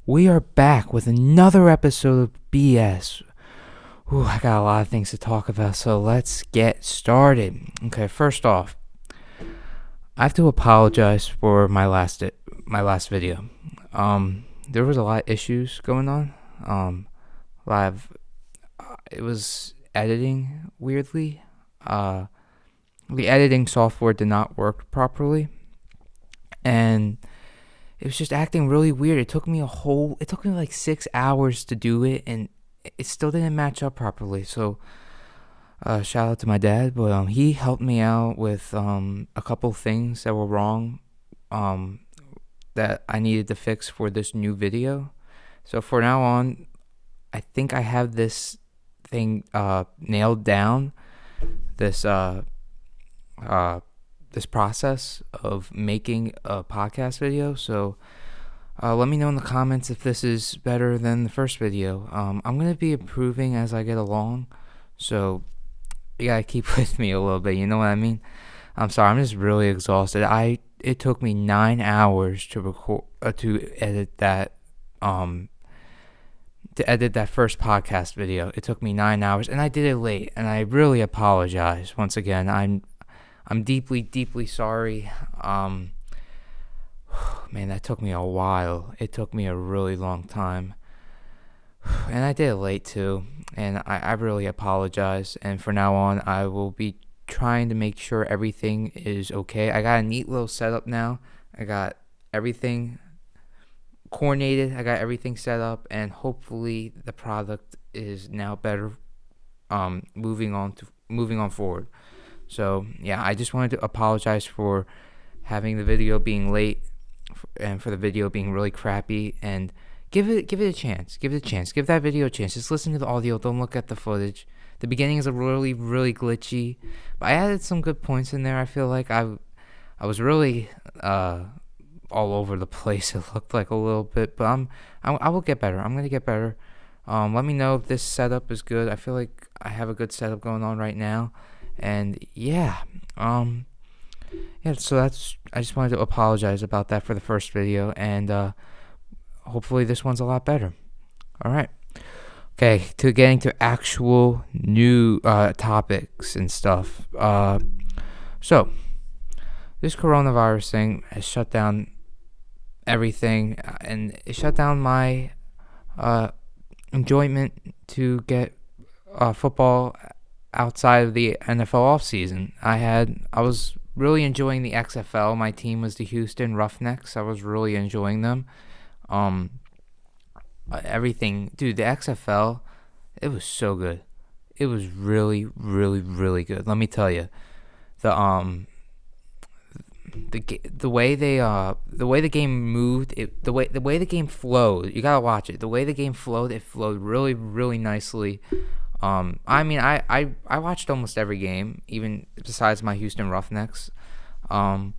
We are back with another episode of BS. Ooh, I got a lot of things to talk about, so let's get started. Okay, first off, I have to apologize for my last video. There was a lot of issues going on. Live, it was editing weirdly. Uh, the editing software did not work properly, and it was just acting really weird. It took me like 6 hours to do it, and it still didn't match up properly. So, shout out to my dad, but he helped me out with a couple things that were wrong, um, that I needed to fix for this new video. So for now on, I think I have this thing nailed down. This uh, this process of making a podcast video. So let me know in the comments if this is better than the first video. I'm going to be improving as I get along. So you got to keep with me a little bit. You know what I mean? I'm sorry. I'm just really exhausted. It took me 9 hours to record, to edit that, first podcast video. It took me 9 hours, and I did it late, and I really apologize once again. I'm deeply, deeply sorry. Man, that took me a while. It took me a really long time. And I did it late too. And I really apologize. And from now on, I will be trying to make sure everything is okay. I got a neat little setup now. I got everything coordinated. I got everything set up. And hopefully the product is now better moving on forward. So yeah, I just wanted to apologize for having the video being late and for the video being really crappy, and give it a chance. Give that video a chance. Just listen to the audio. Don't look at the footage. The beginning is really, really glitchy, but I added some good points in there. I feel like I was really all over the place. It looked like a little bit, but I will get better. I'm gonna get better. Let me know if this setup is good. I feel like I have a good setup going on right now. And yeah, so I just wanted to apologize about that for the first video, and hopefully this one's a lot better. All right. Okay, to getting to actual new topics and stuff. So this coronavirus thing has shut down everything, and it shut down my enjoyment to get football outside of the NFL offseason. I was really enjoying the XFL. My team was the Houston Roughnecks. I was really enjoying them. Everything, dude. The XFL, it was so good. It was really, really, really good. Let me tell you, the way the game moved, the way the game flowed. You gotta watch it. The way the game flowed, it flowed really, really nicely. I watched almost every game, even besides my Houston Roughnecks, and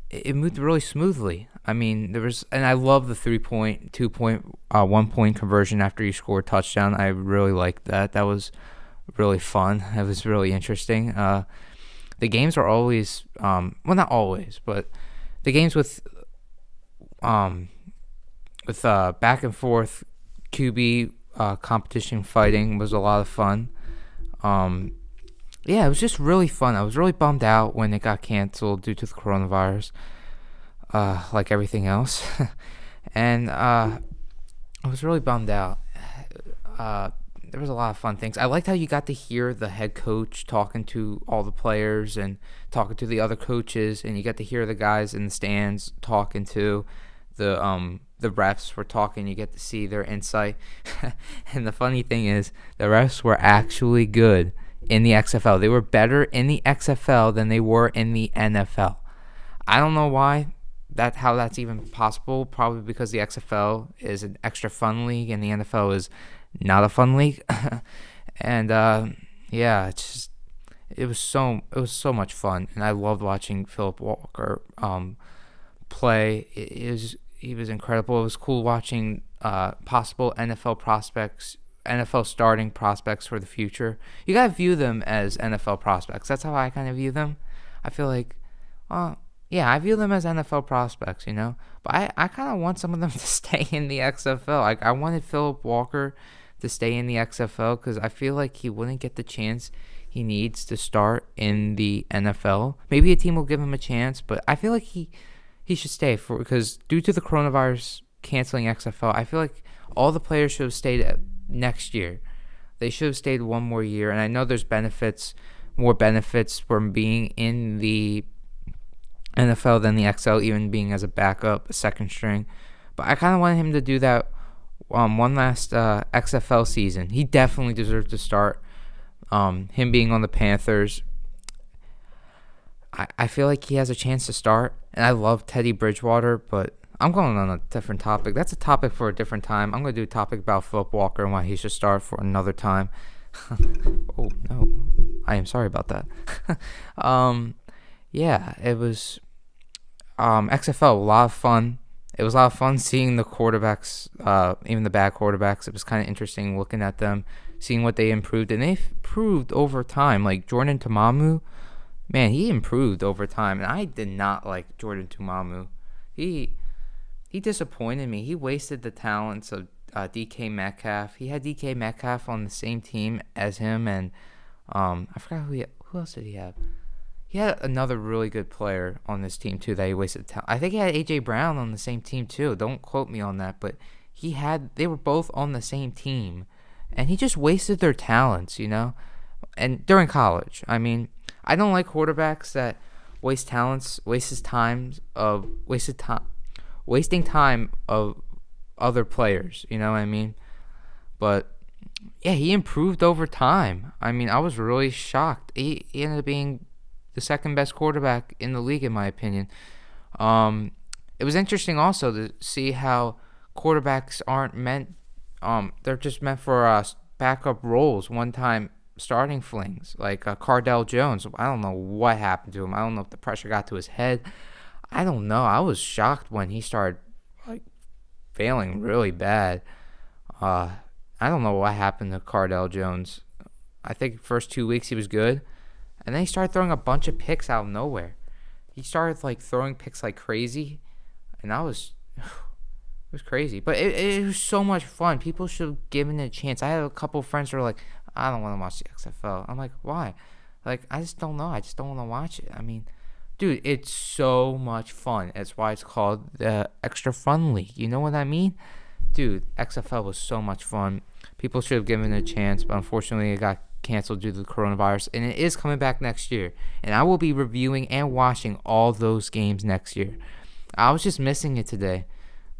it moved really smoothly. And I love the 3-point, 2-point, 1-point conversion after you score a touchdown. I really liked that. That was really fun. It was really interesting. The games are always, well, not always, but the games with back and forth QB competition fighting was a lot of fun. Yeah, it was just really fun. I was really bummed out when it got canceled due to the coronavirus, like everything else. And I was really bummed out. There was a lot of fun things. I liked how you got to hear the head coach talking to all the players and talking to the other coaches, and you got to hear the guys in the stands talking to the refs were talking. You get to see their insight. And the funny thing is, the refs were actually good in the XFL. They were better in the XFL than they were in the NFL. I don't know why. How that's even possible. Probably because the XFL is an extra fun league and the NFL is not a fun league. And yeah, it was so much fun, and I loved watching Philip Walker play. He was incredible. It was cool watching possible NFL starting prospects for the future. You gotta view them as NFL prospects. That's how I kind of view them. I feel like, Yeah, I view them as NFL prospects, But I kind of want some of them to stay in the XFL. Like, I wanted Philip Walker to stay in the XFL because I feel like he wouldn't get the chance he needs to start in the NFL. Maybe a team will give him a chance, but I feel like he should stay because due to the coronavirus canceling XFL, I feel like all the players should have stayed next year. They should have stayed one more year, and I know there's more benefits from being in the NFL than the XL, even being as a backup, a second string. But I kind of wanted him to do that one last XFL season. He definitely deserves to start. Him being on the Panthers, I feel like he has a chance to start. And I love Teddy Bridgewater, but I'm going on a different topic. That's a topic for a different time. I'm going to do a topic about Philip Walker and why he should start for another time. Oh, no. I am sorry about that. Yeah, it was XFL, a lot of fun. It was a lot of fun seeing the quarterbacks, even the bad quarterbacks. It was kind of interesting looking at them, seeing what they improved. And they've improved over time. Like Jordan Tamamu, man, he improved over time. And I did not like Jordan Tamamu. He disappointed me. He wasted the talents of DK Metcalf. He had DK Metcalf on the same team as him. And I forgot who else did he have? He had another really good player on this team, too, that he wasted talent. I think he had A.J. Brown on the same team, too. Don't quote me on that, but they were both on the same team. And he just wasted their talents, And during college. I mean, I don't like quarterbacks that waste talents, wasting time of other players, you know what I mean? But yeah, he improved over time. I mean, I was really shocked. He ended up being the second best quarterback in the league, in my opinion. It was interesting also to see how quarterbacks aren't meant. They're just meant for backup roles, one-time starting flings, like Cardell Jones. I don't know what happened to him. I don't know if the pressure got to his head. I don't know. I was shocked when he started failing really bad. I don't know what happened to Cardell Jones. I think first 2 weeks he was good. And then he started throwing a bunch of picks out of nowhere. He started throwing picks like crazy, and it was crazy. But it was so much fun. People should have given it a chance. I had a couple of friends who were like, I don't want to watch the XFL. I'm like, why? I just don't know. I just don't want to watch it. I mean, dude, it's so much fun. That's why it's called the Extra Fun League. You know what I mean? Dude, XFL was so much fun. People should have given it a chance, but unfortunately it got canceled due to the coronavirus, and it is coming back next year, and I will be reviewing and watching all those games next year. I was just missing it today.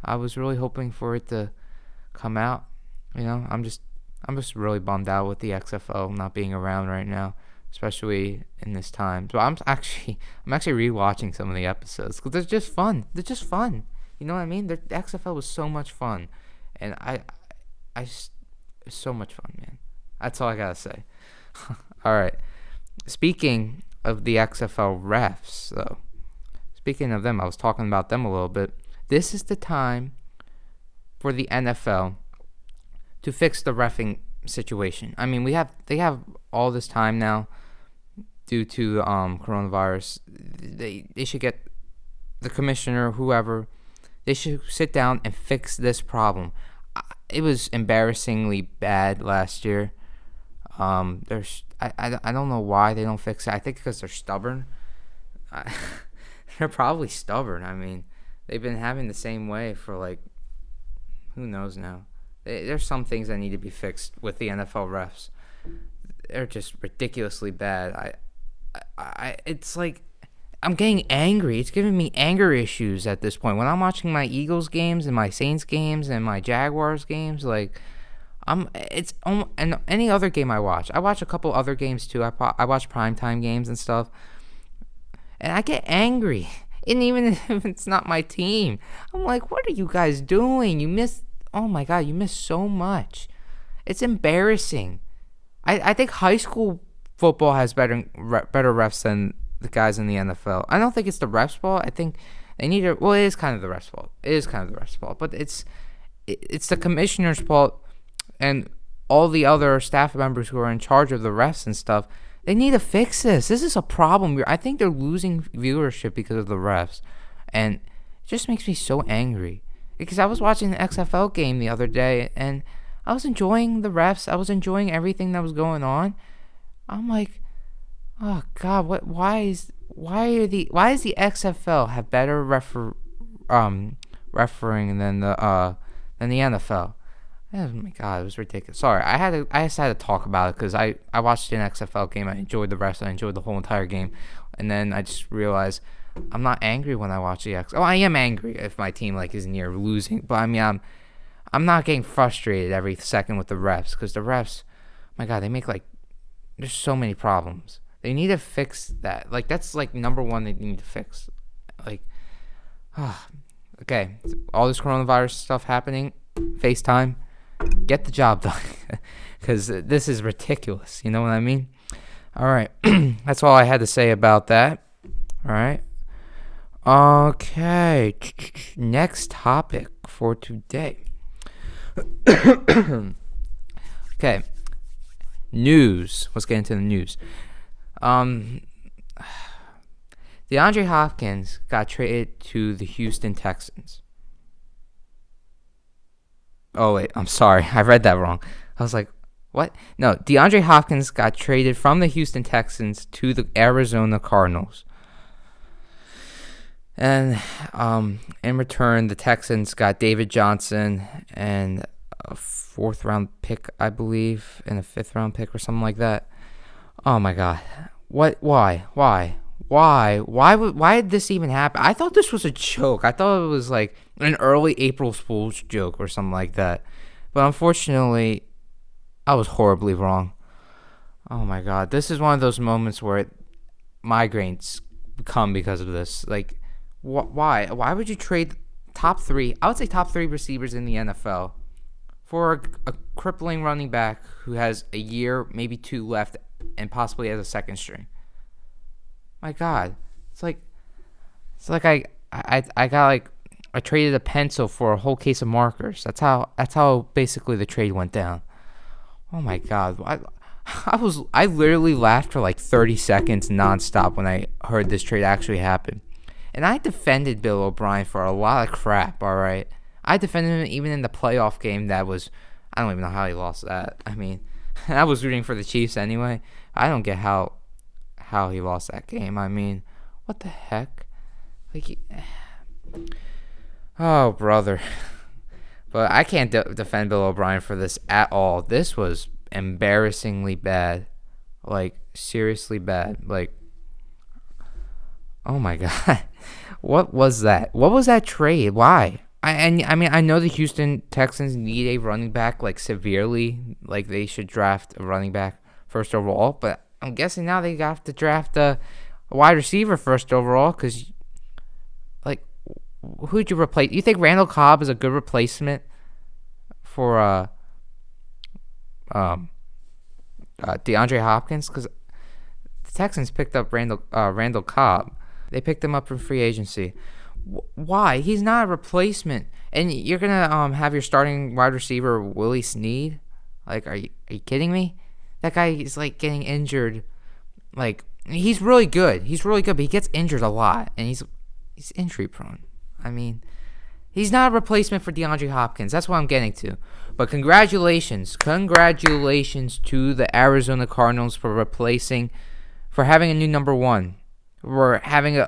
I was really hoping for it to come out. I'm just really bummed out with the XFL not being around right now, especially in this time. So I'm actually rewatching some of the episodes because they're just fun. You know what I mean? The XFL was so much fun, and it's so much fun, man. That's all I gotta say. All right. Speaking of the XFL refs, though. Speaking of them, I was talking about them a little bit. This is the time for the NFL to fix the reffing situation. I mean, they have all this time now due to coronavirus. They should get the commissioner, whoever. They should sit down and fix this problem. It was embarrassingly bad last year. I don't know why they don't fix it. I think because they're stubborn. They're probably stubborn. I mean, they've been having the same way for who knows now. There's some things that need to be fixed with the NFL refs. They're just ridiculously bad. It's like I'm getting angry. It's giving me anger issues at this point. When I'm watching my Eagles games and my Saints games and my Jaguars games, and any other game I watch a couple other games too. I watch primetime games and stuff, and I get angry. And even if it's not my team, I'm like, what are you guys doing? Oh my God, you missed so much. It's embarrassing. I think high school football has better refs than the guys in the NFL. I don't think it's the refs' fault. I think they need to. Well, it is kind of the refs' fault. But it's the commissioner's fault. And all the other staff members who are in charge of the refs and stuff, They need to fix this. This is a problem. I think they're losing viewership because of the refs, and it just makes me so angry. Because I was watching the XFL game the other day, and I was enjoying the refs. I was enjoying everything that was going on. I'm like, oh God, what? Why does the XFL have better refereeing than the NFL? Oh my God, it was ridiculous. Sorry, I just had to talk about it because I watched an XFL game. I enjoyed the refs. I enjoyed the whole entire game, and then I just realized I'm not angry when I watch the XFL. Oh, I am angry if my team is near losing, but I mean I'm not getting frustrated every second with the refs because the refs, my God, they make there's so many problems. They need to fix that. That's number one they need to fix. Okay, all this coronavirus stuff happening, FaceTime, get the job done because this is ridiculous. You know what I mean? All right, that's all I had to say about that. All right. Okay, next topic for today. Okay, news. Let's get into the news. DeAndre Hopkins got traded to the Houston Texans. Oh, wait, I'm sorry. I read that wrong. I was like, what? No, DeAndre Hopkins got traded from the Houston Texans to the Arizona Cardinals. And in return, the Texans got David Johnson and a 4th-round pick, I believe, and a 5th-round pick or something like that. Oh, my God. What? Why did this even happen? I thought this was a joke. I thought it was an early April Fool's joke or something like that. But unfortunately, I was horribly wrong. Oh my God. This is one of those moments where migraines come because of this. Why? Why would you trade top 3, I would say top 3 receivers in the NFL for a crippling running back who has a year, maybe 2 left, and possibly has a second string? My God, I traded a pencil for a whole case of markers. That's how basically the trade went down. Oh my God, I literally laughed for 30 seconds nonstop when I heard this trade actually happen, and I defended Bill O'Brien for a lot of crap. All right, I defended him even in the playoff game that was, I don't even know how he lost that. I mean, I was rooting for the Chiefs anyway. I don't get how he lost that game. I mean, what the heck? Oh, brother. But I can't defend Bill O'Brien for this at all. This was embarrassingly bad. Seriously bad. Oh my God. What was that? What was that trade? Why? I mean, I know the Houston Texans need a running back, severely. They should draft a running back first overall, but I'm guessing now they have to draft a wide receiver first overall because, who'd you replace? You think Randall Cobb is a good replacement for DeAndre Hopkins? Because the Texans picked up Randall Cobb. They picked him up from free agency. Why? He's not a replacement. And you're gonna have your starting wide receiver Willie Snead? Are you kidding me? That guy is getting injured. He's really good. But he gets injured a lot, and he's injury prone. I mean, he's not a replacement for DeAndre Hopkins. That's what I'm getting to. But congratulations to the Arizona Cardinals for having a new number 1. For having an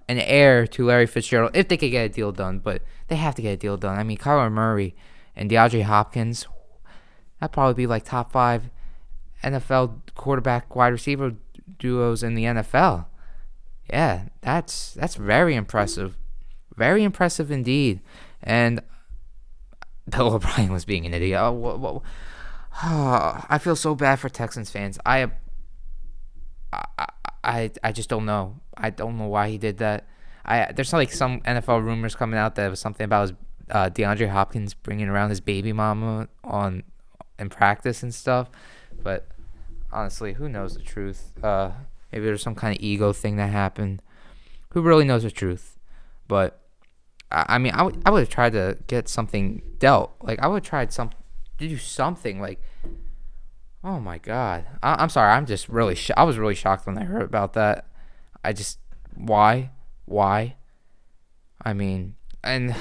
heir to Larry Fitzgerald, if they could get a deal done. But they have to get a deal done. I mean, Kyler Murray and DeAndre Hopkins, that'd probably be top 5 NFL quarterback wide receiver duos in the NFL. Yeah, that's very impressive. Very impressive indeed. And Bill O'Brien was being an idiot. I feel so bad for Texans fans. I just don't know. I don't know why he did that. There's some NFL rumors coming out that it was something about his DeAndre Hopkins bringing around his baby mama in practice and stuff. But honestly, who knows the truth? Maybe there's some kind of ego thing that happened. Who really knows the truth? But I mean, I would have tried to get something dealt. I would have tried to do something. Oh my God. I'm sorry. I'm just really. I was really shocked when I heard about that. I just. Why? Why? I mean, and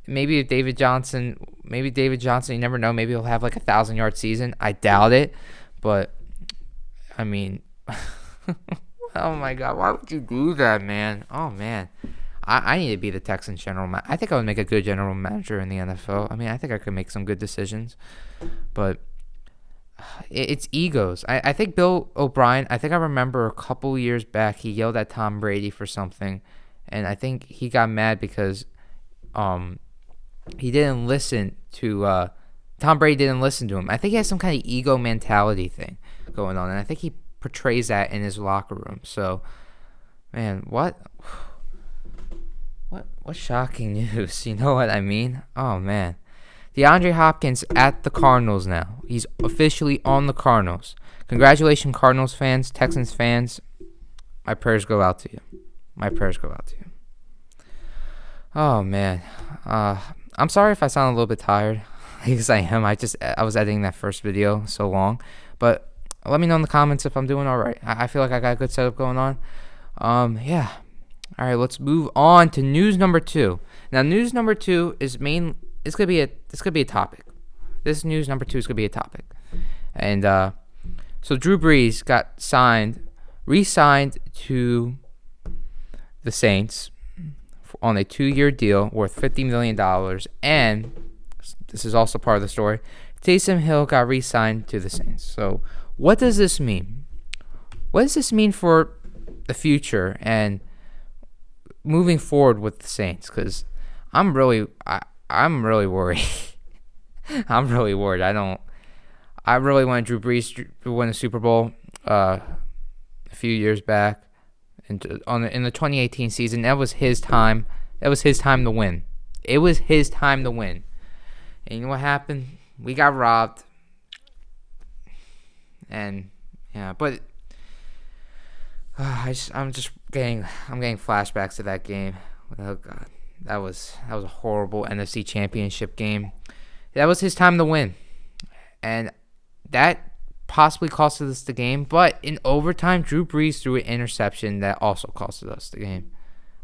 maybe if David Johnson. Maybe David Johnson. You never know. Maybe he'll have like 1,000-yard season. I doubt it. But I mean. Oh my God. Why would you do that, man? Oh man. I need to be the Texans I think I would make a good general manager in the NFL. I mean, I think I could make some good decisions, but it's egos. I think Bill O'Brien. I think I remember a couple years back he yelled at Tom Brady for something, and I think he got mad because he didn't listen to Tom Brady didn't listen to him. I think he has some kind of ego mentality thing going on, and I think he portrays that in his locker room. So, man, what shocking news? You know what I mean? Oh man, DeAndre Hopkins at the Cardinals now. He's officially on the Cardinals. Congratulations, Cardinals fans, Texans fans. My prayers go out to you. My prayers go out to you. Oh man, I'm sorry if I sound a little bit tired, because I am. I was editing that first video so long, but let me know in the comments if I'm doing all right. I feel like I got a good setup going on. Yeah. All right, let's move on to news number 2. Now, news number 2 is it's gonna be a topic. This news number 2 is gonna be a topic, and so Drew Brees got re-signed to the Saints on a 2-year deal worth $50 million, and this is also part of the story. Taysom Hill got re-signed to the Saints. So, what does this mean? What does this mean for the future and moving forward with the Saints? Because I'm really worried. I'm really worried. I really wanted Drew Brees to win a Super Bowl a few years back, in the 2018 season. That was his time. That was his time to win. It was his time to win. And you know what happened? We got robbed. And yeah, but I'm getting flashbacks to that game. Oh God, that was a horrible NFC Championship game. That was his time to win, and that possibly costed us the game. But in overtime, Drew Brees threw an interception that also costed us the game.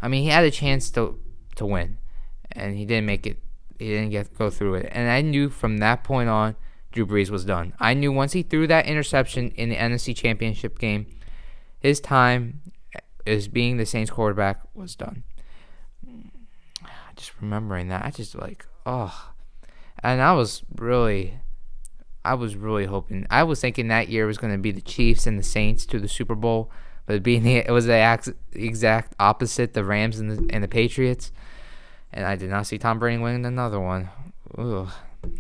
I mean, he had a chance to win, and he didn't make it. He didn't go through it. And I knew from that point on, Drew Brees was done. I knew once he threw that interception in the NFC Championship game, his time as being the Saints quarterback was done. Just remembering that, I just and I was really hoping. I was thinking that year was going to be the Chiefs and the Saints to the Super Bowl, but it was the exact opposite, the Rams and the Patriots. And I did not see Tom Brady win another one. Ugh.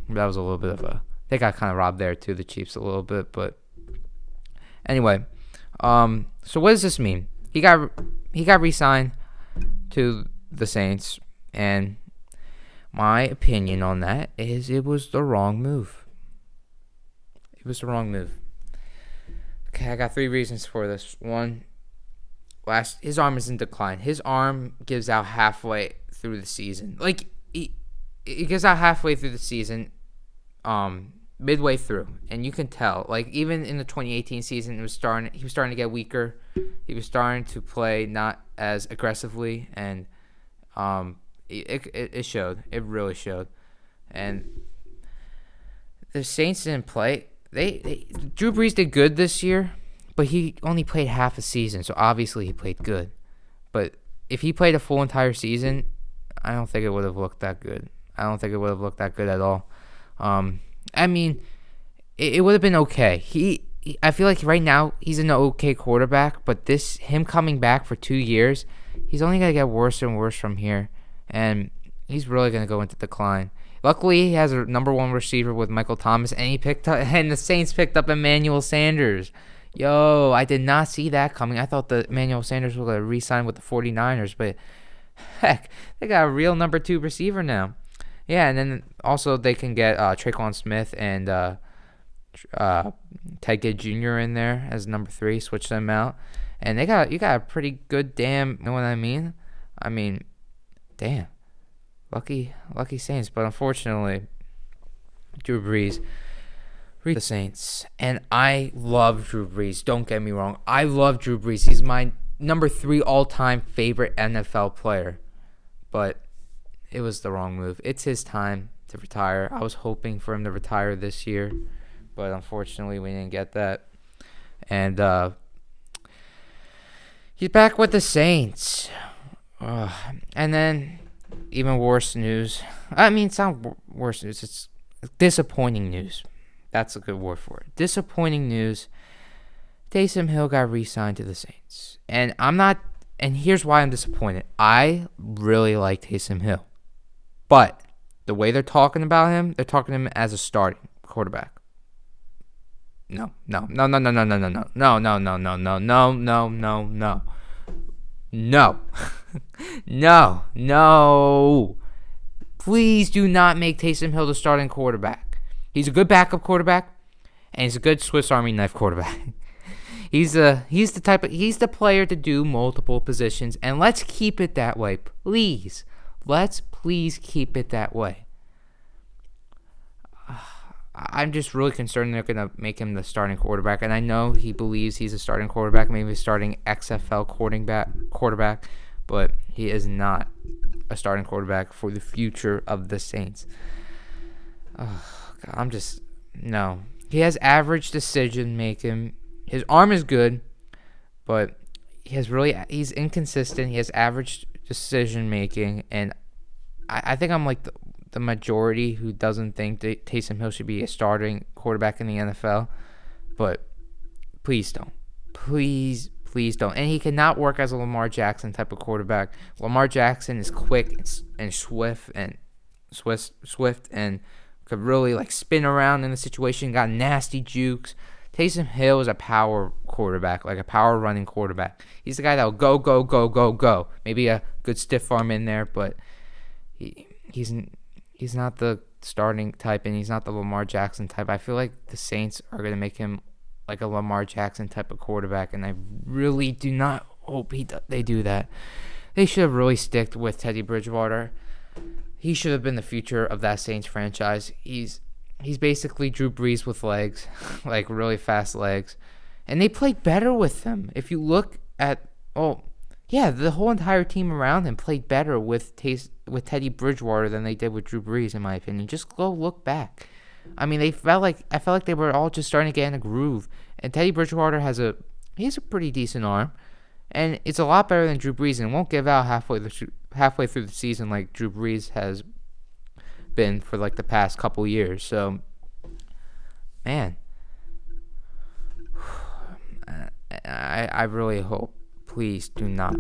That was a little bit of they got kind of robbed there too, the Chiefs a little bit. But anyway, so what does this mean? He got re-signed to the Saints, and my opinion on that is it was the wrong move. It was the wrong move. Okay, I got 3 reasons for this. One, his arm is in decline. His arm gives out halfway through the season. Like it gives out halfway through the season, midway through, and you can tell. Like even in the 2018 season, he was starting to get weaker. He was starting to play not as aggressively, and it showed. It really showed. And the Saints didn't play. Drew Brees did good this year, but he only played half a season, so obviously he played good. But if he played a full entire season, I don't think it would have looked that good. I don't think it would have looked that good at all. I mean, it would have been okay. I feel like right now he's an okay quarterback, but him coming back for 2 years, he's only gonna get worse and worse from here, and he's really gonna go into decline. Luckily, he has a number 1 receiver with Michael Thomas, and the Saints picked up Emmanuel Sanders. Yo, I did not see that coming. I thought the Emmanuel Sanders was gonna re-sign with the 49ers, but heck, they got a real number 2 receiver now. Yeah, and then also they can get Traquan Smith and Ted Ginn Jr. in there as number 3. Switch them out, and you got a pretty good damn. You know what I mean? I mean, damn, lucky Saints. But unfortunately, Drew Brees the Saints. And I love Drew Brees. Don't get me wrong. I love Drew Brees. He's my number 3 all-time favorite NFL player. But it was the wrong move. It's his time to retire. I was hoping for him to retire this year, but unfortunately we didn't get that. And he's back with the Saints. And then even worse news. I mean, it's not worse news. It's disappointing news. That's a good word for it. Disappointing news. Taysom Hill got re-signed to the Saints. And here's why I'm disappointed. I really like Taysom Hill. But the way they're talking about him, they're talking about him as a starting quarterback. No. Please do not make Taysom Hill the starting quarterback. He's a good backup quarterback, and he's a good Swiss Army knife quarterback. He's the player to do multiple positions, and let's keep it that way, please. Let's please keep it that way. I'm just really concerned they're going to make him the starting quarterback. And I know he believes he's a starting quarterback, maybe a starting XFL quarterback, but he is not a starting quarterback for the future of the Saints. Oh, God, no. He has average decision making. His arm is good, but he's inconsistent. He has average decision making, and I think I'm like the majority who doesn't think that Taysom Hill should be a starting quarterback in the NFL. But please don't. Please don't. And he cannot work as a Lamar Jackson type of quarterback. Lamar Jackson is quick and swift and could really like spin around in the situation, got nasty jukes. Taysom Hill is a power quarterback, like a power running quarterback. He's the guy that will go. Maybe a good stiff arm in there, but he's not the starting type, and he's not the Lamar Jackson type. I feel like the Saints are going to make him like a Lamar Jackson type of quarterback, and I really do not hope they do that. They should have really sticked with Teddy Bridgewater. He should have been the future of that Saints franchise. He's basically Drew Brees with legs, like really fast legs. And they played better with him. If you look at, the whole entire team around him played better with Teddy Bridgewater than they did with Drew Brees, in my opinion. Just go look back. I mean, I felt like they were all just starting to get in a groove. And Teddy Bridgewater has a pretty decent arm, and it's a lot better than Drew Brees, and won't give out halfway through the season like Drew Brees has been for like the past couple years. So, man, I really hope. Please do not.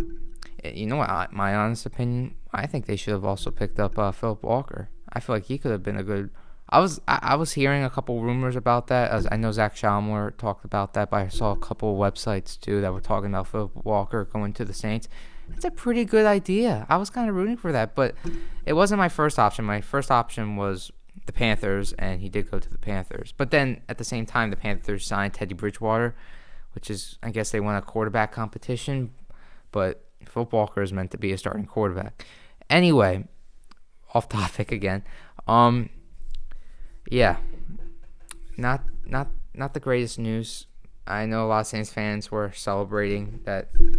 You know what? My honest opinion, I think they should have also picked up Philip Walker. I feel like he could have been a good. I was hearing a couple rumors about that. As I know Zach Schaumler talked about that, but I saw a couple of websites too that were talking about Philip Walker going to the Saints. It's a pretty good idea. I was kind of rooting for that, but it wasn't my first option. My first option was the Panthers, and he did go to the Panthers. But then at the same time, the Panthers signed Teddy Bridgewater, which is, I guess they won a quarterback competition, but Philip Walker is meant to be a starting quarterback. Anyway, off topic again. Yeah, not the greatest news. I know a lot of Saints fans were celebrating that Drew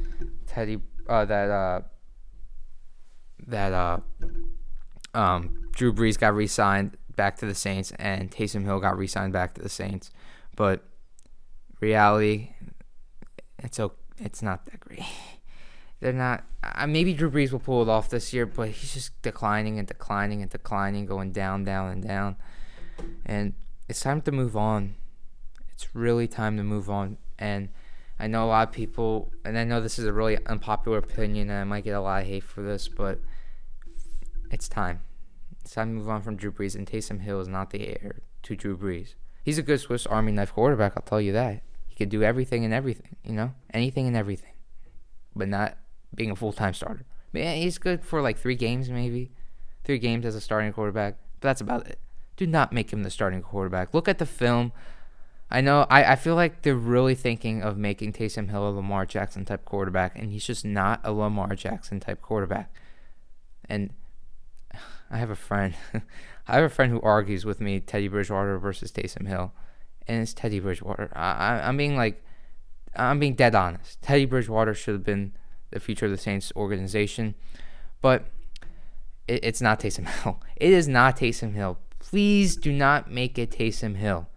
Brees got re-signed back to the Saints and Taysom Hill got re-signed back to the Saints, but reality, it's not that great. They're not. Maybe Drew Brees will pull it off this year, but he's just declining, going down, and it's time to move on. It's really time to move on, and I know a lot of people, and I know this is a really unpopular opinion, and I might get a lot of hate for this, but it's time. It's time to move on from Drew Brees, and Taysom Hill is not the heir to Drew Brees. He's a good Swiss Army knife quarterback, I'll tell you that. He could do everything and everything, anything and everything, but not being a full-time starter. Man, he's good for like 3 games maybe, 3 games as a starting quarterback, but that's about it. Do not make him the starting quarterback. Look at the film. I know, I feel like they're really thinking of making Taysom Hill a Lamar Jackson type quarterback, and he's just not a Lamar Jackson type quarterback. And I have a friend who argues with me Teddy Bridgewater versus Taysom Hill, and it's Teddy Bridgewater. I'm being dead honest. Teddy Bridgewater should have been the future of the Saints organization, but it's not Taysom Hill. It is not Taysom Hill. Please do not make it Taysom Hill.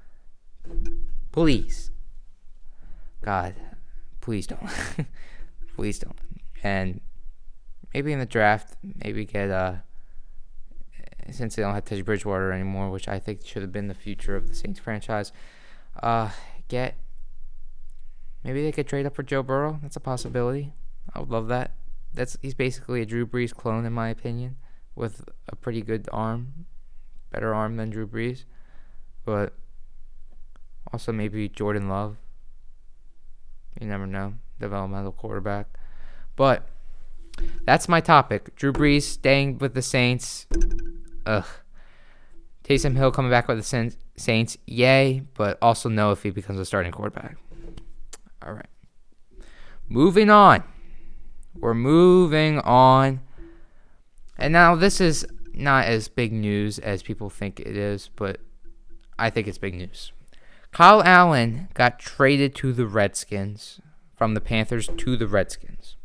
Please. God, please don't. Please don't. And maybe in the draft, maybe get since they don't have Teddy Bridgewater anymore, which I think should have been the future of the Saints franchise, maybe they could trade up for Joe Burrow. That's a possibility. I would love that. He's basically a Drew Brees clone, in my opinion, with a pretty good arm, better arm than Drew Brees, but also maybe Jordan Love. You never know, developmental quarterback. But that's my topic. Drew Brees staying with the Saints. Ugh. Taysom Hill coming back with the Saints. Yay, but also no if he becomes a starting quarterback. All right. Moving on. We're moving on. And now this is not as big news as people think it is, but I think it's big news. Kyle Allen got traded to the Redskins, from the Panthers to the Redskins.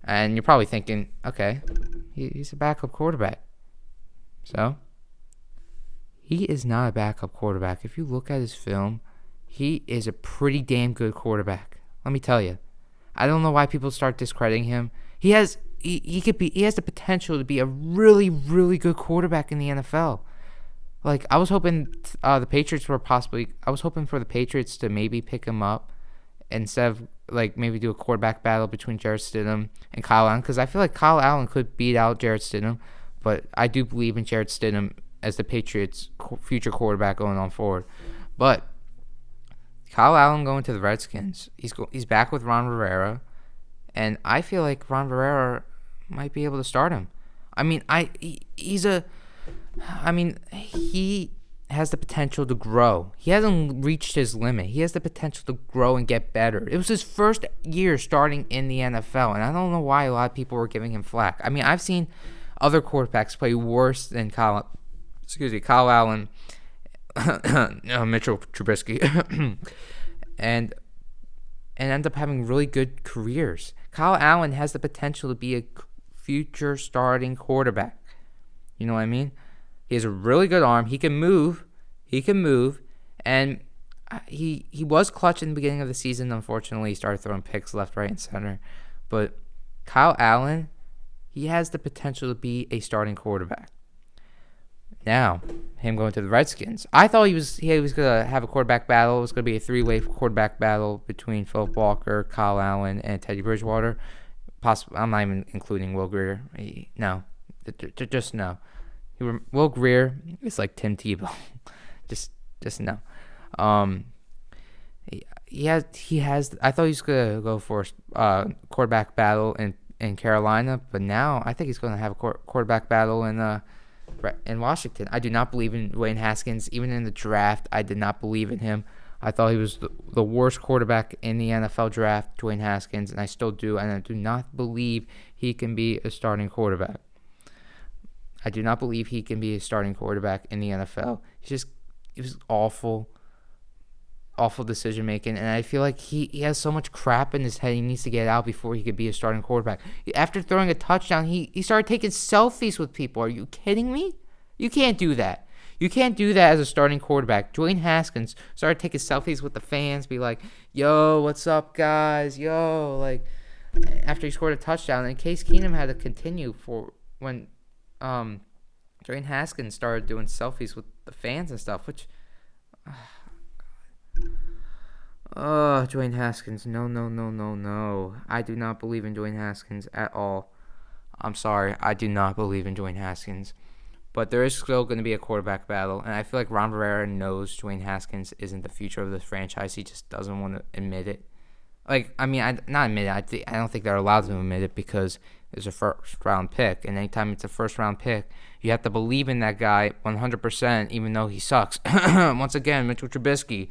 And you're probably thinking, okay, he's a backup quarterback. So, he is not a backup quarterback. If you look at his film, he is a pretty damn good quarterback. Let me tell you. I don't know why people start discrediting him. He has the potential to be a really, really good quarterback in the NFL. Like, I was hoping I was hoping for the Patriots to maybe pick him up instead of, like, maybe do a quarterback battle between Jarrett Stidham and Kyle Allen, because I feel like Kyle Allen could beat out Jarrett Stidham, but I do believe in Jarrett Stidham as the Patriots' future quarterback going on forward. But Kyle Allen going to the Redskins, he's back with Ron Rivera, and I feel like Ron Rivera might be able to start him. He has the potential to grow. He hasn't reached his limit. He has the potential to grow and get better. It was his first year starting in the NFL, and I don't know why a lot of people were giving him flack. I mean, I've seen other quarterbacks play worse than Kyle Allen, Mitchell Trubisky, and end up having really good careers. Kyle Allen has the potential to be a future starting quarterback. You know what I mean? He has a really good arm. He can move. And he was clutch in the beginning of the season. Unfortunately, he started throwing picks left, right, and center. But Kyle Allen, he has the potential to be a starting quarterback. Now, him going to the Redskins. I thought he was going to have a quarterback battle. It was going to be a three-way quarterback battle between Philip Walker, Kyle Allen, and Teddy Bridgewater. I'm not even including Will Grier. No. Just no. Will Grier is like Tim Tebow. just no. He has. I thought he was gonna go for a quarterback battle in Carolina, but now I think he's gonna have a quarterback battle in Washington. I do not believe in Dwayne Haskins. Even in the draft, I did not believe in him. I thought he was the worst quarterback in the NFL draft, Dwayne Haskins, and I still do. And I do not believe he can be a starting quarterback. I do not believe he can be a starting quarterback in the NFL. It was awful decision making, and I feel like he has so much crap in his head he needs to get out before he could be a starting quarterback. After throwing a touchdown, he started taking selfies with people. Are you kidding me? You can't do that. You can't do that as a starting quarterback. Dwayne Haskins started taking selfies with the fans, be like, yo, what's up, guys? Yo, like, after he scored a touchdown. And Case Keenum had to continue for when Dwayne Haskins started doing selfies with the fans and stuff, which, Dwayne Haskins, no. I do not believe in Dwayne Haskins at all. I'm sorry, I do not believe in Dwayne Haskins. But there is still going to be a quarterback battle, and I feel like Ron Rivera knows Dwayne Haskins isn't the future of this franchise. He just doesn't want to admit it. I don't think they're allowed to admit it because it's a first-round pick, and anytime it's a first-round pick, you have to believe in that guy 100%, even though he sucks. Once again, Mitchell Trubisky.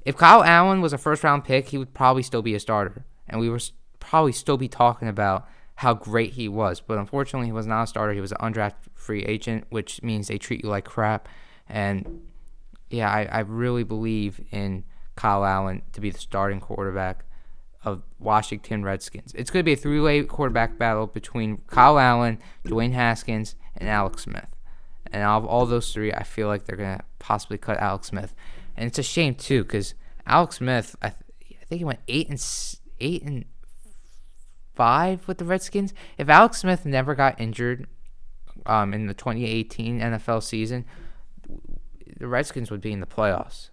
If Kyle Allen was a first-round pick, he would probably still be a starter, and we would probably still be talking about how great he was. But unfortunately, he was not a starter. He was an undrafted free agent, which means they treat you like crap. And I really believe in Kyle Allen to be the starting quarterback of Washington Redskins. It's going to be a three-way quarterback battle between Kyle Allen, Dwayne Haskins, and Alex Smith. And out of all those three, I feel like they're going to possibly cut Alex Smith. And it's a shame, too, because Alex Smith, I think he went 8-5 with the Redskins. If Alex Smith never got injured in the 2018 NFL season, the Redskins would be in the playoffs.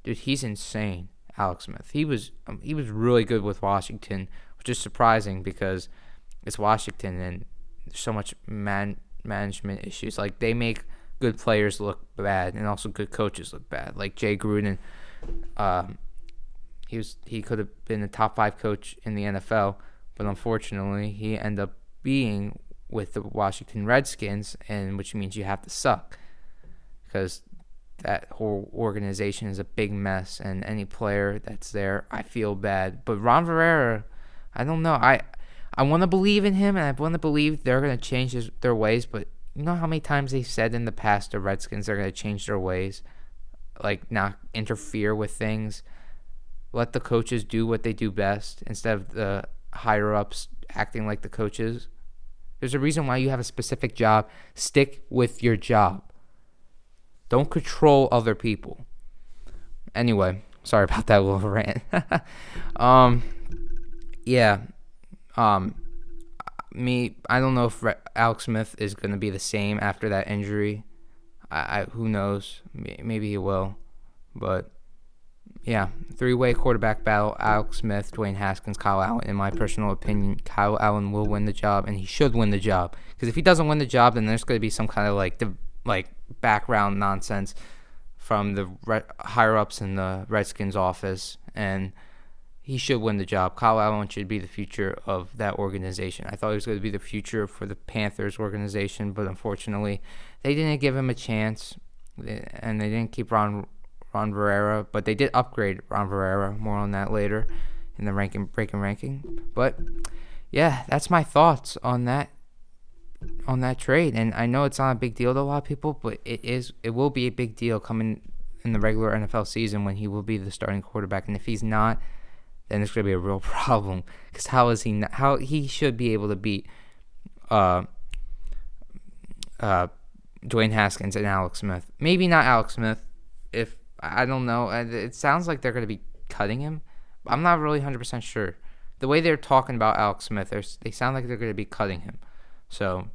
Dude, he's insane, Alex Smith. He was really good with Washington, which is surprising because it's Washington and there's so much management issues. Like, they make good players look bad and also good coaches look bad. Like Jay Gruden, he could have been a top 5 coach in the NFL, but unfortunately he ended up being with the Washington Redskins, and which means you have to suck because that whole organization is a big mess, and any player that's there, I feel bad. But Ron Rivera, I don't know. I want to believe in him, and I want to believe they're going to change their ways, but you know how many times they've said in the past, the Redskins, they're going to change their ways, like not interfere with things, let the coaches do what they do best instead of the higher-ups acting like the coaches. There's a reason why you have a specific job. Stick with your job. Don't control other people. Anyway, sorry about that little rant. I don't know if Alex Smith is going to be the same after that injury. Who knows? Maybe he will. But, yeah, three-way quarterback battle, Alex Smith, Dwayne Haskins, Kyle Allen. In my personal opinion, Kyle Allen will win the job, and he should win the job. Because if he doesn't win the job, then there's going to be some kind of, like background nonsense from the higher-ups in the Redskins office, and he should win the job. Kyle Allen should be the future of that organization. I thought he was going to be the future for the Panthers organization, but unfortunately, they didn't give him a chance, and they didn't keep Ron Rivera, but they did upgrade Ron Rivera. More on that later in the ranking. But yeah, that's my thoughts on that trade. And I know it's not a big deal to a lot of people, but it will be a big deal coming in the regular NFL season when he will be the starting quarterback. And if he's not, then it's going to be a real problem, because how he should be able to beat Dwayne Haskins and Alex Smith. Maybe not Alex Smith, if I don't know. It sounds like they're going to be cutting him. I'm not really 100% sure. The way they're talking about Alex Smith, they sound like they're going to be cutting him. So,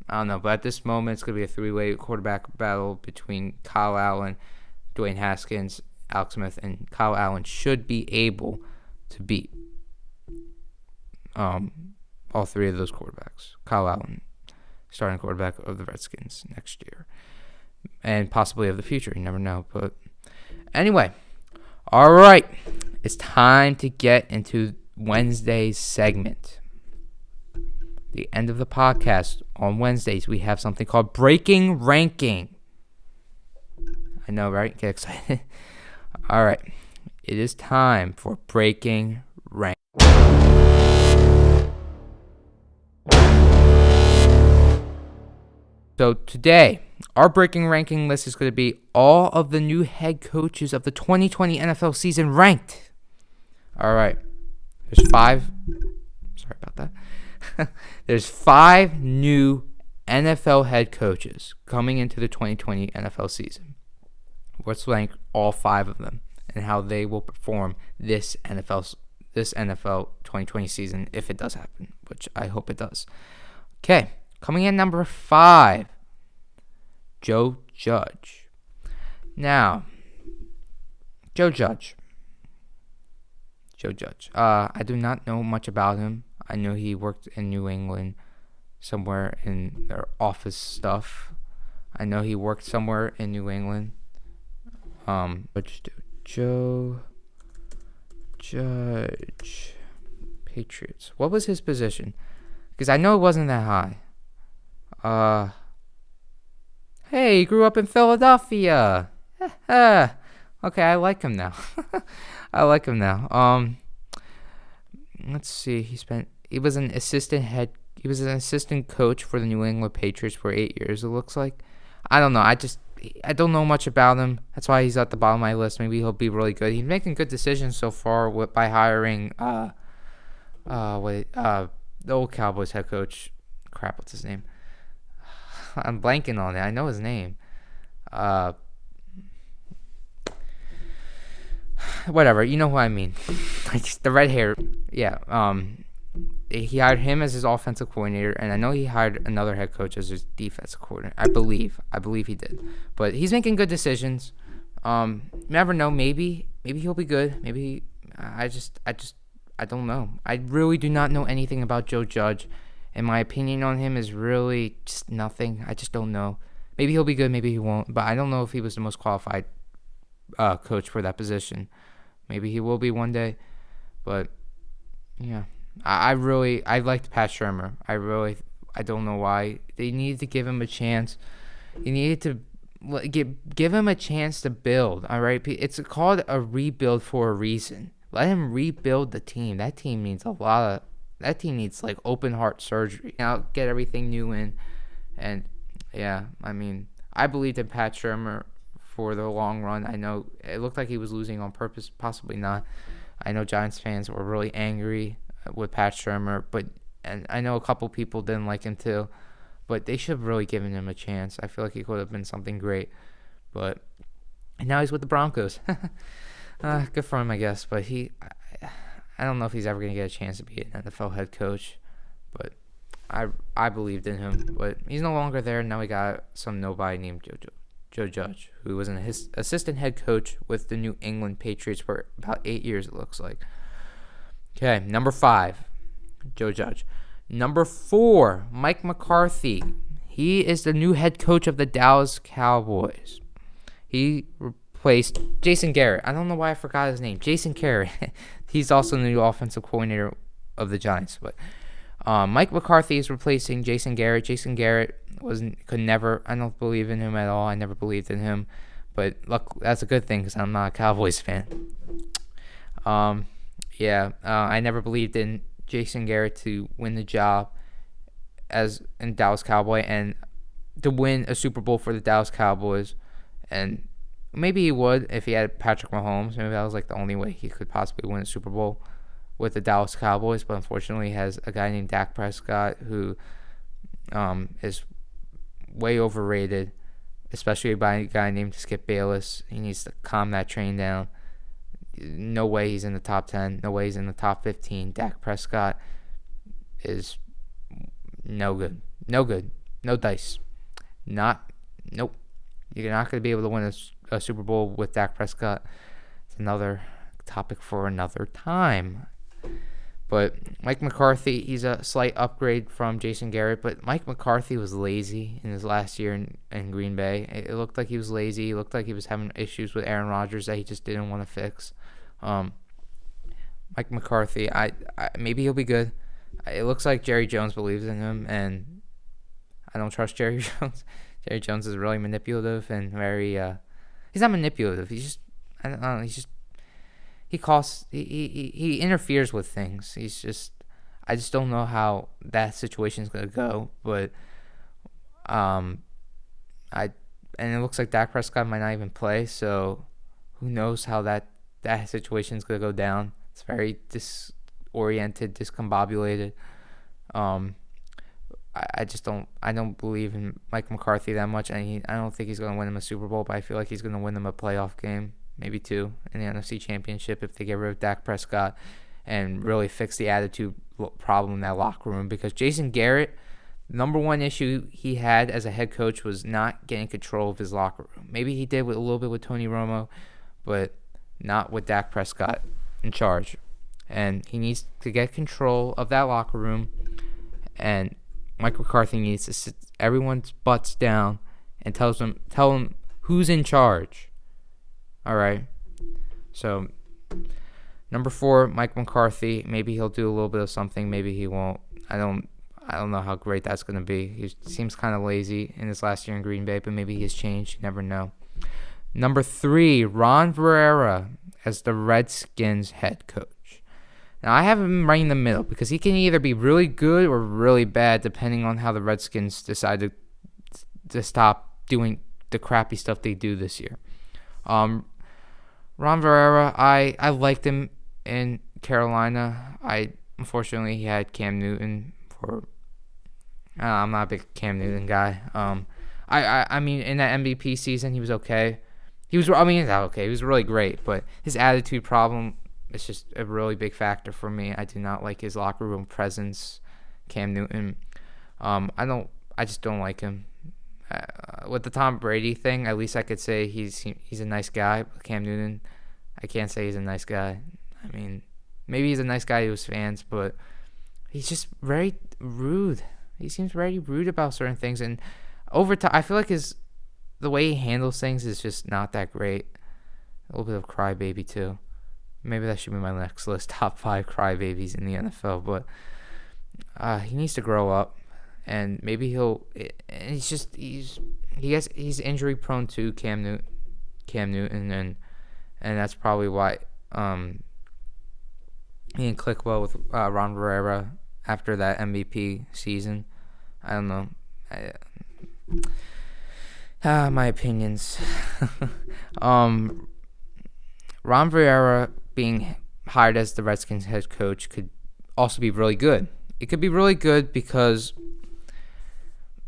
I don't know. But at this moment, it's going to be a three-way quarterback battle between Kyle Allen, Dwayne Haskins, Alex Smith, and Kyle Allen should be able to beat all three of those quarterbacks. Kyle Allen, starting quarterback of the Redskins next year, and possibly of the future. You never know. But anyway, all right. It's time to get into Wednesday's segment. The end of the podcast. On Wednesdays, we have something called Breaking Ranking. I know, right? Get excited. All right. It is time for Breaking Rank. So today, our breaking ranking list is going to be all of the new head coaches of the 2020 NFL season ranked. All right. There's 5. Sorry about that. There's 5 new NFL head coaches coming into the 2020 NFL season. Let's rank all 5 of them and how they will perform this NFL 2020 season, if it does happen, which I hope it does. Okay, coming in number 5, Joe Judge. Now, Joe Judge. I do not know much about him. I know he worked in New England, somewhere in their office stuff. I know he worked somewhere in New England. Joe Judge, Patriots. What was his position? Because I know it wasn't that high. Hey, he grew up in Philadelphia. Okay, I like him now. Let's see. He was an assistant coach for the New England Patriots for 8 years, it looks like. I don't know. I don't know much about him. That's why he's at the bottom of my list. Maybe he'll be really good. He's making good decisions so far by hiring the old Cowboys head coach. Crap, what's his name? I'm blanking on it. I know his name. Whatever, you know who I mean. The red hair. Yeah. He hired him as his offensive coordinator, and I know he hired another head coach as his defensive coordinator. I believe he did. But he's making good decisions. Never know. Maybe he'll be good. Maybe I don't know. I really do not know anything about Joe Judge, and my opinion on him is really just nothing. I just don't know. Maybe he'll be good. Maybe he won't. But I don't know if he was the most qualified coach for that position. Maybe he will be one day. But yeah. I liked Pat Shurmur. I don't know why. They needed to give him a chance. You needed to give him a chance to build, all right? It's called a rebuild for a reason. Let him rebuild the team. That team needs like open heart surgery. Now get everything new in. And yeah, I mean, I believed in Pat Shurmur for the long run. I know it looked like he was losing on purpose, possibly not. I know Giants fans were really angry with Pat Shurmur, and I know a couple people didn't like him too, but they should have really given him a chance. I feel like he could have been something great, and now he's with the Broncos. Good for him, I guess, but I don't know if he's ever going to get a chance to be an NFL head coach, but I believed in him, but he's no longer there. Now we got some nobody named Joe Judge, who was an assistant head coach with the New England Patriots for about 8 years, it looks like. Okay, number 5, Joe Judge. Number 4, Mike McCarthy. He is the new head coach of the Dallas Cowboys. He replaced Jason Garrett. I don't know why I forgot his name. Jason Garrett. He's also the new offensive coordinator of the Giants. But Mike McCarthy is replacing Jason Garrett. Jason Garrett could never. I don't believe in him at all. I never believed in him. But look, that's a good thing because I'm not a Cowboys fan. I never believed in Jason Garrett to win the job as a Dallas Cowboy and to win a Super Bowl for the Dallas Cowboys. And maybe he would if he had Patrick Mahomes. Maybe that was like the only way he could possibly win a Super Bowl with the Dallas Cowboys. But unfortunately, he has a guy named Dak Prescott who is way overrated, especially by a guy named Skip Bayless. He needs to calm that train down. No way he's in the top 10. No way he's in the top 15. Dak Prescott is no good. No good. No dice. Nope. You're not going to be able to win a Super Bowl with Dak Prescott. It's another topic for another time. But Mike McCarthy, he's a slight upgrade from Jason Garrett. But Mike McCarthy was lazy in his last year in Green Bay. It looked like he was lazy. It looked like he was having issues with Aaron Rodgers that he just didn't want to fix. Mike McCarthy, I maybe he'll be good. It looks like Jerry Jones believes in him, and I don't trust Jerry Jones. Jerry Jones is really manipulative and very. He's not manipulative. He's just. I don't know. He's just. He interferes with things. He's just. I just don't know how that situation is gonna go, but. And it looks like Dak Prescott might not even play, so who knows how that situation is going to go down. It's very disoriented, discombobulated. I don't believe in Mike McCarthy that much, and I don't think he's going to win him a Super Bowl, but I feel like he's going to win them a playoff game, maybe 2, in the NFC Championship if they get rid of Dak Prescott and really fix the attitude problem in that locker room, because Jason Garrett, number one issue he had as a head coach was not getting control of his locker room. Maybe he did with a little bit with Tony Romo, but not with Dak Prescott in charge. And he needs to get control of that locker room. And Mike McCarthy needs to sit everyone's butts down and tell them who's in charge. All right. So number 4, Mike McCarthy. Maybe he'll do a little bit of something. Maybe he won't. I don't know how great that's going to be. He seems kind of lazy in his last year in Green Bay, but maybe he's changed. You never know. Number 3, Ron Rivera as the Redskins head coach. Now, I have him right in the middle because he can either be really good or really bad depending on how the Redskins decide to stop doing the crappy stuff they do this year. Ron Rivera, I liked him in Carolina. Unfortunately he had Cam Newton for. I'm not a big Cam Newton guy. I mean in that MVP season he was okay. He was okay. He was really great, but his attitude problem is just a really big factor for me. I do not like his locker room presence. Cam Newton. I just don't like him. With the Tom Brady thing, at least I could say he's a nice guy. But Cam Newton, I can't say he's a nice guy. I mean, maybe he's a nice guy to his fans, but he's just very rude. He seems very rude about certain things, and over time, I feel like the way he handles things is just not that great. A little bit of crybaby too. Maybe that should be my next list: top 5 crybabies in the NFL. But he needs to grow up, and maybe he's injury prone too, Cam Newton, and that's probably why he didn't click well with Ron Rivera after that MVP season. I don't know. My opinions. Ron Rivera being hired as the Redskins head coach could also be really good. It could be really good because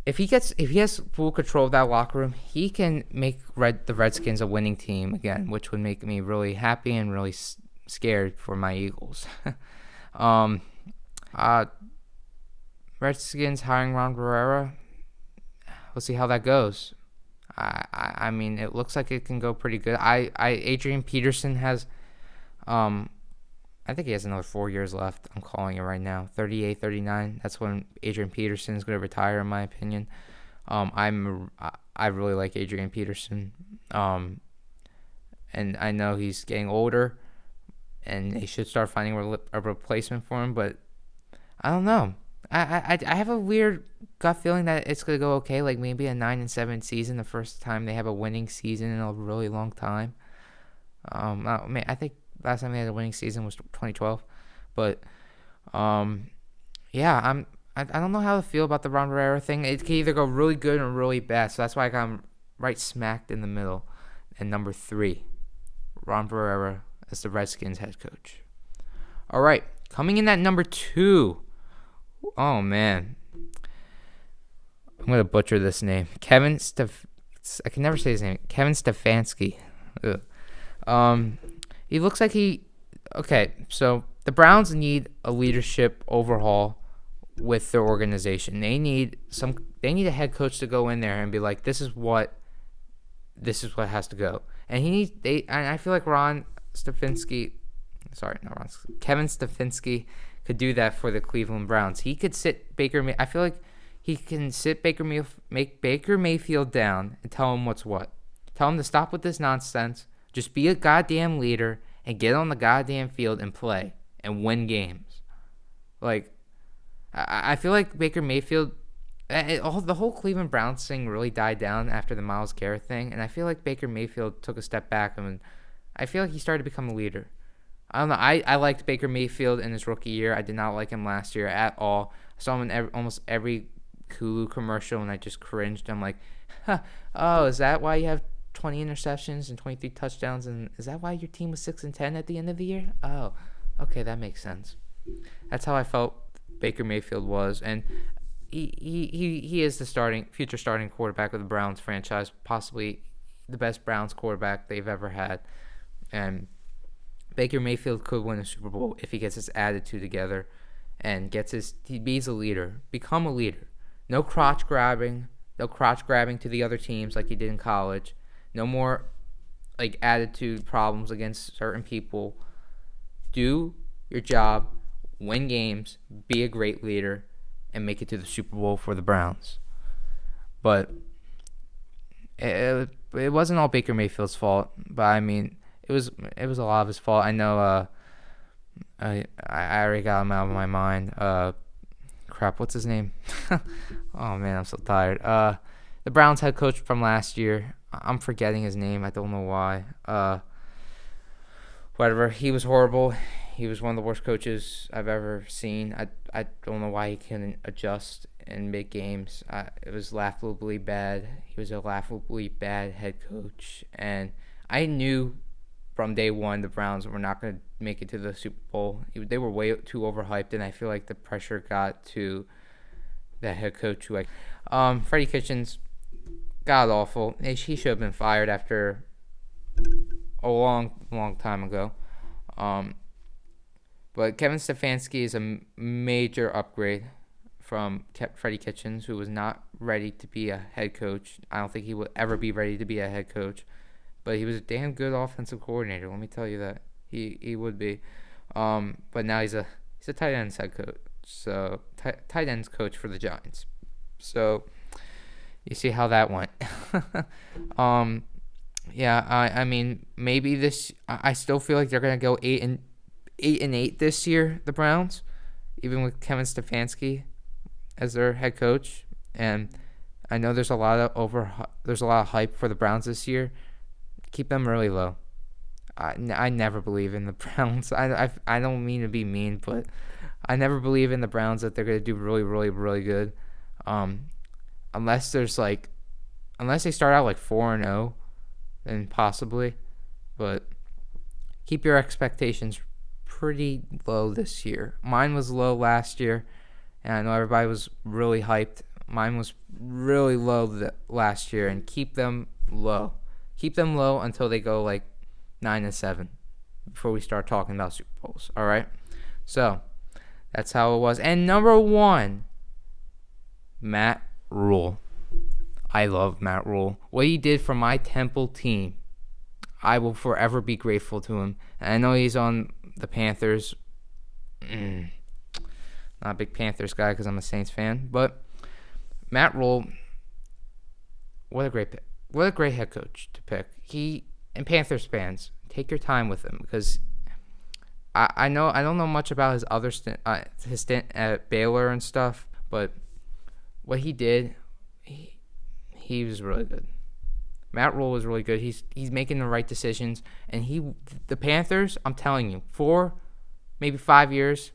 if he has full control of that locker room, he can make the Redskins a winning team again, which would make me really happy and really scared for my Eagles. Redskins hiring Ron Rivera. We'll see how that goes. I mean, it looks like it can go pretty good. Adrian Peterson has, I think he has another 4 years left. I'm calling it right now. 38, 39. That's when Adrian Peterson is going to retire, in my opinion. I really like Adrian Peterson. And I know he's getting older, and they should start finding a replacement for him. But I don't know. I have a weird gut feeling that it's gonna go okay. Like maybe a 9-7 season, the first time they have a winning season in a really long time. I think last time they had a winning season was 2012, but yeah, I don't know how to feel about the Ron Rivera thing. It can either go really good or really bad. So that's why I got him right smacked in the middle. And number 3, Ron Rivera as the Redskins head coach. All right, coming in at number 2. Oh man, I'm gonna butcher this name. I can never say his name. Kevin Stefanski. He looks like okay. So the Browns need a leadership overhaul with their organization. They need a head coach to go in there and be like, this is what has to go. And I feel like Kevin Stefanski could do that for the Cleveland Browns. He could sit I feel like he can sit make Baker Mayfield down and tell him what's what. Tell him to stop with this nonsense. Just be a goddamn leader and get on the goddamn field and play and win games. Like, I feel like Baker Mayfield, the whole Cleveland Browns thing really died down after the Myles Garrett thing, and I feel like Baker Mayfield took a step back, and I feel like he started to become a leader. I don't know. I liked Baker Mayfield in his rookie year. I did not like him last year at all. I saw him in almost every Hulu commercial, and I just cringed. I'm like, oh, is that why you have 20 interceptions and 23 touchdowns? And is that why your team was 6-10 at the end of the year? Oh, okay, that makes sense. That's how I felt Baker Mayfield was, and he is the future starting quarterback of the Browns franchise, possibly the best Browns quarterback they've ever had, and Baker Mayfield could win a Super Bowl if he gets his attitude together and he be a leader, become a leader. No crotch grabbing to the other teams like he did in college. No more like attitude problems against certain people. Do your job, win games, be a great leader, and make it to the Super Bowl for the Browns. But it wasn't all Baker Mayfield's fault, but I mean, it was a lot of his fault. I know. I already got him out of my mind. Crap, what's his name? Oh man, I'm so tired. The Browns head coach from last year. I'm forgetting his name. I don't know why. Whatever. He was horrible. He was one of the worst coaches I've ever seen. I don't know why he couldn't adjust in big games. It was laughably bad. He was a laughably bad head coach, and I knew from day one the Browns were not going to make it to the Super Bowl. They were way too overhyped, and I feel like the pressure got to the head coach. Freddie Kitchens, god awful. He should have been fired after a long time ago. But Kevin Stefanski is a major upgrade from Freddie Kitchens, who was not ready to be a head coach. I don't think he will ever be ready to be a head coach, but he was a damn good offensive coordinator. Let me tell you that he would be. But now he's a tight ends head coach, so tight ends coach for the Giants. So you see how that went. Yeah, I mean, maybe this. I still feel like they're gonna go 8-8 this year, the Browns, even with Kevin Stefanski as their head coach. And I know there's a lot of hype for the Browns this year. Keep them really low. I never believe in the Browns. I don't mean to be mean, but I never believe in the Browns that they're gonna do really, really, really good. Unless they start out like 4-0, then possibly. But keep your expectations pretty low this year. Mine was low last year, and I know everybody was really hyped. Mine was really low last year, and keep them low. Keep them low until they go like 9-7 before we start talking about Super Bowls. All right. So that's how it was. And number 1, Matt Rule. I love Matt Rule. What he did for my Temple team, I will forever be grateful to him. And I know he's on the Panthers. Not a big Panthers guy because I'm a Saints fan. But Matt Rule, what a great pick. What a great head coach to pick. And Panthers fans, take your time with him because I don't know much about his other stint at Baylor and stuff, but what he did, he was really good. Matt Rule was really good. He's making the right decisions, and the Panthers, I'm telling you, 4, maybe 5 years,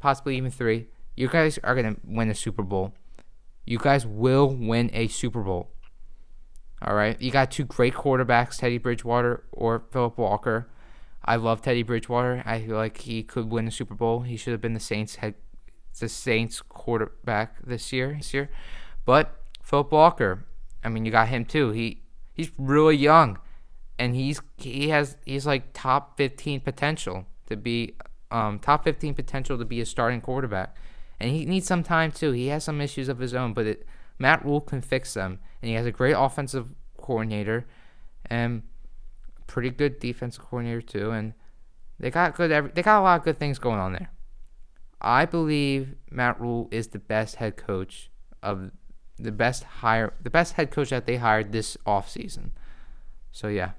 possibly even 3, you guys are gonna win a Super Bowl. You guys will win a Super Bowl. All right, you got 2 great quarterbacks, Teddy Bridgewater or Philip Walker. I love Teddy Bridgewater. I feel like he could win a Super Bowl. He should have been the Saints quarterback this year. But Philip Walker, I mean, you got him too. He's really young, and he's like top 15 potential to be a starting quarterback. And he needs some time too. He has some issues of his own, but Matt Rule can fix them, and he has a great offensive coordinator and pretty good defensive coordinator too, and they got a lot of good things going on there. I believe Matt Rule is the best head coach the best head coach that they hired this offseason. So yeah.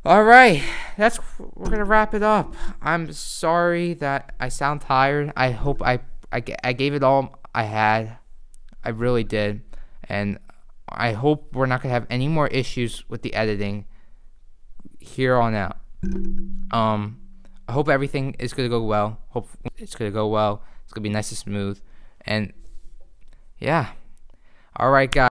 All right, we're gonna wrap it up. I'm sorry that I sound tired. I hope I gave it all I had. I really did, and I hope we're not gonna have any more issues with the editing here on out. I hope everything is gonna go well. Hope it's gonna go well. It's gonna be nice and smooth, and yeah. All right, guys.